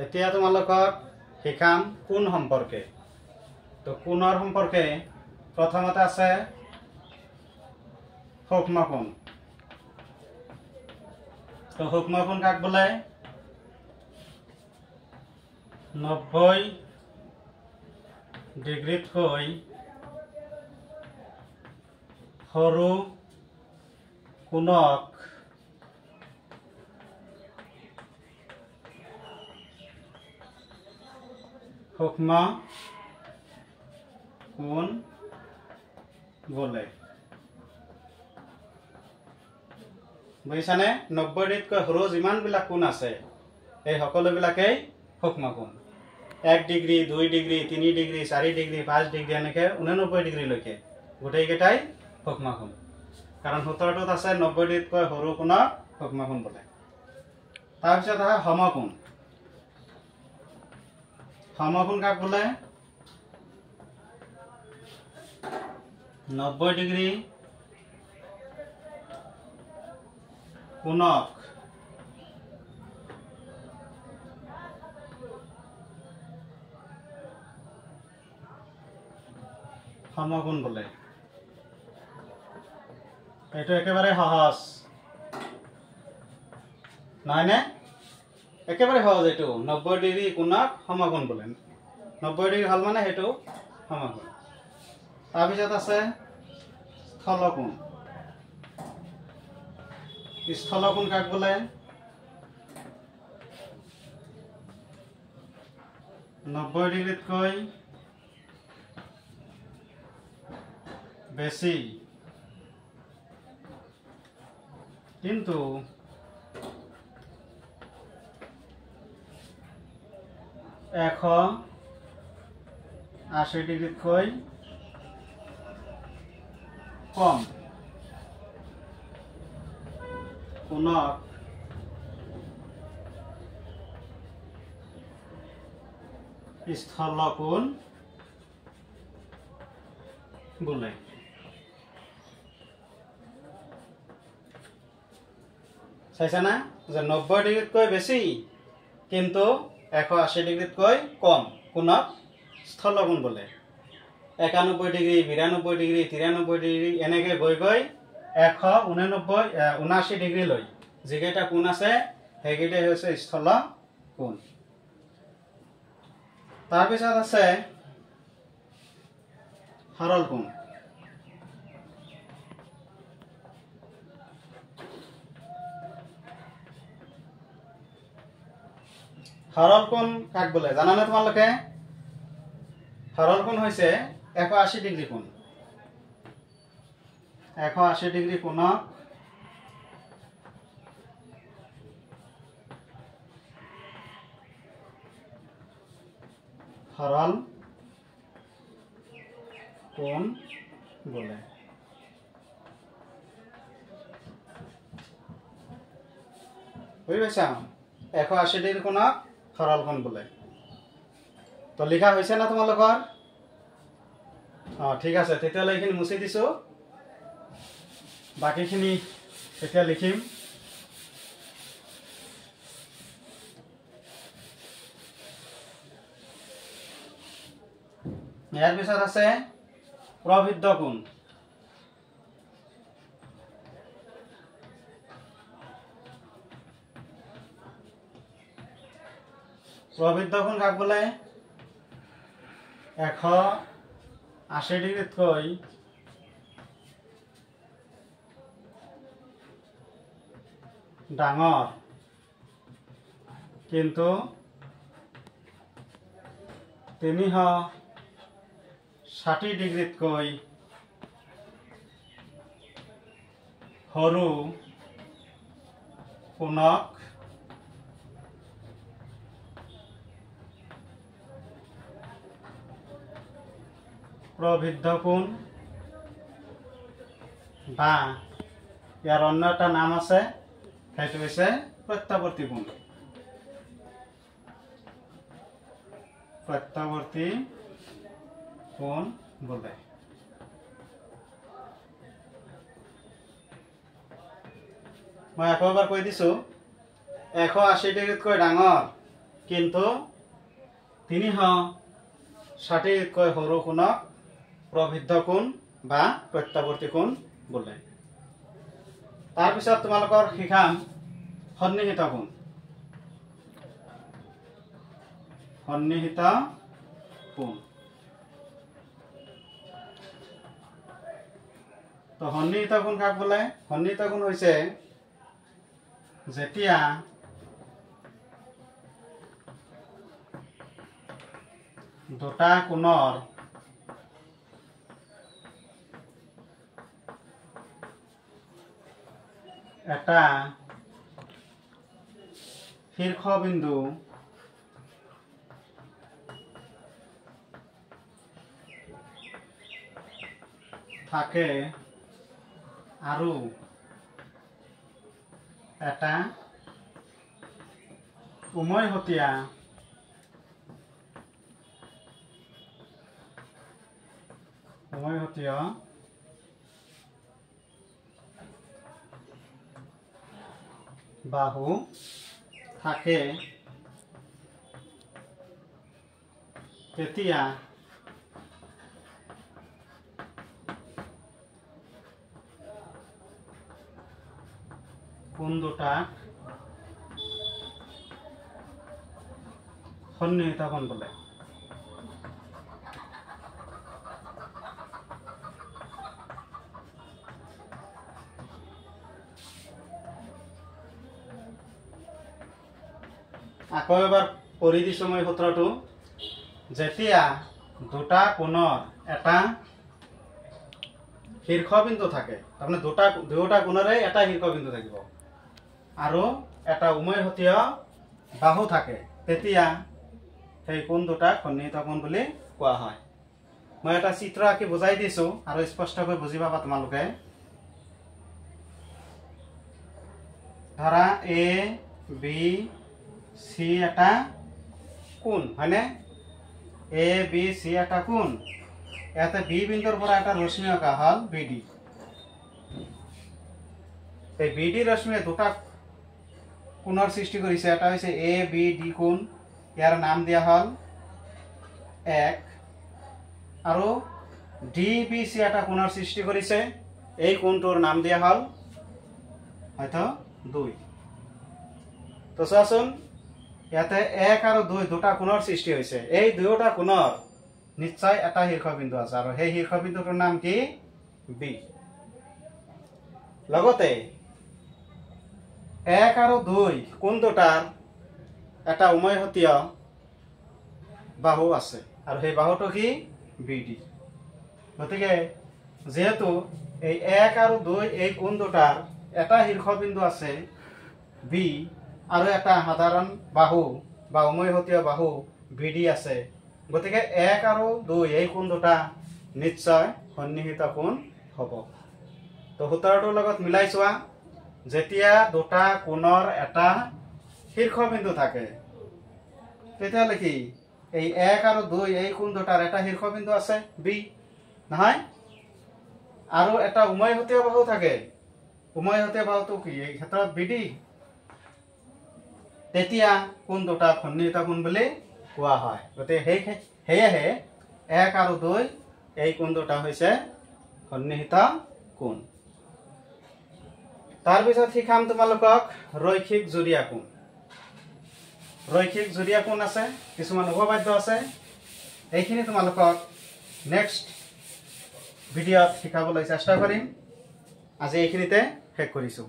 এতিয়া তোমালোকক শিকাম কোণ সম্পৰ্কে। তো কোণৰ সম্পৰ্কে প্ৰথমতে আছে সূক্ষ্ম কোণ। তো সূক্ষ্ম কোণ কাক বোলে? 90 ডিগ্ৰীতকৈ সৰু কোণক সূক্ষ্ম কোণ বোলে। বুজিছানে? 90 ডিগ্ৰীতকৈ সৰু যিমানবিলাক কোণ আছে এই সকলোবিলাকেই সূক্ষ্ম কোণ। 1 degree, 2 degree, 3 degree, 4 degree, 5 degree এনেকৈ 89 ডিগ্ৰীলৈকে গোটেইকেইটাই সূক্ষ্ম কোণ। কাৰণ সূত্ৰটোত আছে 90 ডিগ্ৰীতকৈ সৰু কোণক সূক্ষ্ম কোণ বোলে। তাৰপিছত আহে সমকোণ। সমকোণ কাক বোলে? 90 ডিগ্ৰী কোণক সমকোণ বোলে। এইটো একেবাৰে সহজ নহয়নে? একেবাৰে সহজ। এইটো 90 ডিগ্ৰী কোণক সমকোণ বোলে। 90 ডিগ্ৰী হ'ল মানে সেইটো সমকোণ। তাৰপিছত আছে স্থলকোণ। স্থলকোণ কাক বোলে? 90 ডিগ্ৰীতকৈ বেছি কিন্তু 180 ডিগ্ৰীতকৈ কম কোণক স্থলকোণ বোলে। চাইছা না যে 90 ডিগ্ৰীতকৈ বেছি কিন্তু 180 ডিগ্ৰীতকৈ কম কোণক স্থলকোণ বোলে। 91 ডিগ্ৰী, 92 ডিগ্ৰী, 93 ডিগ্ৰী এনেকৈ গৈ গৈ 179 ডিগ্ৰীলৈ যিকেইটা কোণ আছে সেইকেইটাই হৈছে স্থলকোণ। তাৰপিছত আছে সৰল কোণ। সৰল কোণ কাক বোলে জানানে তোমালোকে? সৰল কোণ হৈছে 180 ডিগ্ৰী কোণ। 180 ডিগ্ৰী কোণক সৰল কোণ বোলে। বুজি পাইছা? 180 ডিগ্ৰী কোণক সৰল কোণ বোলে। তো লিখা হৈছে না তোমালোকৰ? ঠিক আছে, তেতিয়াহ'লে এইখিনি মুচি দিছোঁ। বাকীখিনি এতিয়া লিখিম। ইয়াৰ পিছত আছে প্ৰবৃদ্ধ কোণ। প্ৰবৃদ্ধ কোণ কাক বোলে? 180 ডিগ্ৰীতকৈ ডাঙৰ কিন্তু 360 ডিগ্ৰীতকৈ সৰু কোণক প্ৰবৃদ্ধ কোণ বা ইয়াৰ অন্য এটা নাম আছে, সেইটো হৈছে প্ৰত্যাৱৰ্তী কোণ। প্ৰত্যাৱৰ্তী কোণ বোলে। মই আকৌ এবাৰ কৈ দিছোঁ, 180 ডিগ্ৰীতকৈ ডাঙৰ কিন্তু 360তকৈ সৰু কোণক প্ৰবৃদ্ধ কোণ বা প্ৰত্যাৱৰ্তী কোণ বোলে। তাৰ পিছত তোমালোকৰ শিকাম সন্নিহিত কোণ। সন্নিহিত কোণ তো সন্নিহিত কোণ কাক বোলে? সন্নিহিত কোণ হৈছে যেতিয়া দুটা কোণৰ এটা শীৰ্ষবিন্দু থাকে আৰু এটা উমৈহতীয়া বাহু থাকে, তেতিয়া কোণ দুটাক সন্নিহিত কোণ বোলে। আকৌ এবাৰ পঢ়ি দিছো মই সূত্ৰটো। যেতিয়া দুটা কোণৰ এটা শীৰ্ষবিন্দু থাকে, তাৰমানে দুটা কোণৰে এটা শীৰ্ষবিন্দু থাকিব আৰু এটা উমৈহতীয়া বাহু থাকে, তেতিয়া সেই কোণ দুটাক সন্নিহিত কোণ বুলি কোৱা হয়। মই এটা চিত্ৰ আঁকি বুজাই দিছো আৰু স্পষ্টকৈ বুজি পাবা তোমালোকে। ধৰা এ বি সি এটা কোণ, হয়নে? এ বি সি এটা কোণ। ইয়াতে বি বিন্দুৰ পৰা এটা ৰশ্মি অঁকা হল বিডি। এই বিডি ৰশ্মিয়ে দুটা কোণৰ সৃষ্টি কৰিছে। এটা হৈছে এ বি ডি কোণ, ইয়াৰ নাম দিয়া হল 1, আৰু ডি বি সি এটা কোণৰ সৃষ্টি কৰিছে, এই কোণটোৰ নাম দিয়া হল হয়তো 2। তো চোৱাচোন, ইয়াতে 1 আৰু 2 দুটা কোণৰ সৃষ্টি হৈছে। এই দুয়োটা কোণৰ নিশ্চয় এটা শীৰ্ষবিন্দু আছে আৰু সেই শীৰ্ষবিন্দুটোৰ নাম কি? বি। লগতে 1 আৰু 2 কোণ দুটাৰ এটা উমৈহতীয়া বাহু আছে আৰু সেই বাহুটো কি? বিডি। গতিকে যেহেতু এই 1 আৰু 2 এই কোণ দুটাৰ এটা শীৰ্ষবিন্দু আছে বি আৰু এটা সাধাৰণ বাহু বা উমৈহতীয়া বাহু বিডি আছে, গতিকে 1 আৰু 2 এই কোণ দুটা নিশ্চয় সন্নিহিত কোণ হ'ব। তো সূত্ৰটোৰ লগত মিলাই চোৱা। যেতিয়া দুটা কোণৰ এটা শীৰ্ষবিন্দু থাকে, তেতিয়াহ'লে কি এই 1 আৰু 2 এই কোণ দুটাৰ এটা শীৰ্ষবিন্দু আছে বি, নহয়? আৰু এটা উমৈহতীয়া বাহু থাকে, উমৈহতীয়া বাহুটো কি? এই ক্ষেত্ৰত বিডি। তেতিয়া কোণ দুটা সন্নিহিত কোণ বুলি কোৱা হয়। গতিকে সেয়েহে 1 আৰু 2 এই কোণ দুটা হৈছে সন্নিহিত কোণ। তাৰপিছত শিকাম তোমালোকক ৰৈখিক জুৰীয়া কোণ। ৰৈখিক জুৰীয়া কোণ আছে, কিছুমান উপবাদ্য আছে, এইখিনি তোমালোকক নেক্সট ভিডিঅ'ত শিকাবলৈ চেষ্টা কৰিম। আজি এইখিনিতে শেষ কৰিছোঁ।